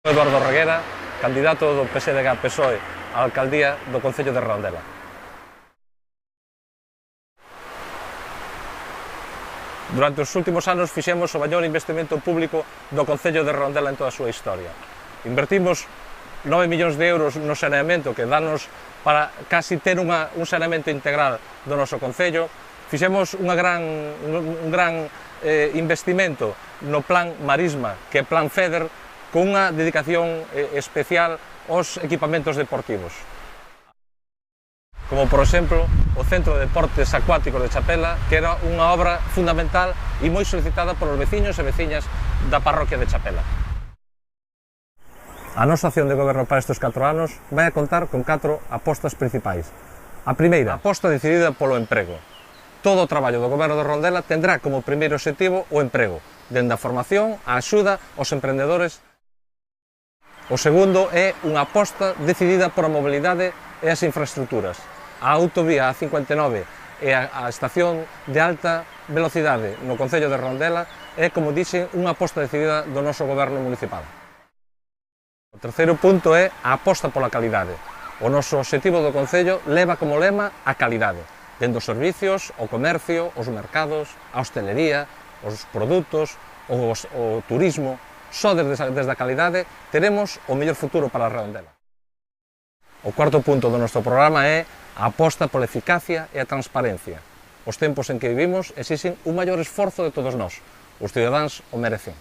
Eduardo Reguera, candidato do PSDG-PSOE á alcaldía do Concello de Redondela. Durante os últimos anos fixemos o maior investimento público do Concello de Redondela en toda a súa historia. Invertimos 9 millóns de euros no saneamento que danos para casi ter un saneamento integral do noso Concello. Fixemos un gran investimento no plan Marisma, que é plan FEDER, con unha dedicación especial aos equipamentos deportivos. Como, por exemplo, o Centro de Deportes Acuáticos de Chapela, que era unha obra fundamental e moi solicitada polos veciños e veciñas da parroquia de Chapela. A nosa acción de goberno para estes 4 anos vai a contar con 4 apostas principais. A primeira, a aposta decidida polo emprego. Todo o traballo do goberno de Redondela tendrá como primeiro obxectivo o emprego, dende a formación, a axuda aos emprendedores. O segundo é unha aposta decidida por a mobilidade e as infraestructuras. A autovía A59 e a estación de alta velocidade no Concello de Redondela é, como dixen, unha aposta decidida do noso goberno municipal. O terceiro punto é a aposta pola calidade. O noso obxectivo do Concello leva como lema a calidade, dende os servicios, o comercio, os mercados, a hostelería, os produtos, o turismo. Só desde a calidade teremos o mellor futuro para a Redondela. O cuarto punto do noso programa é a aposta pola eficacia e a transparencia. Os tempos en que vivimos exixen un maior esforzo de todos nós. Os cidadáns o merecen.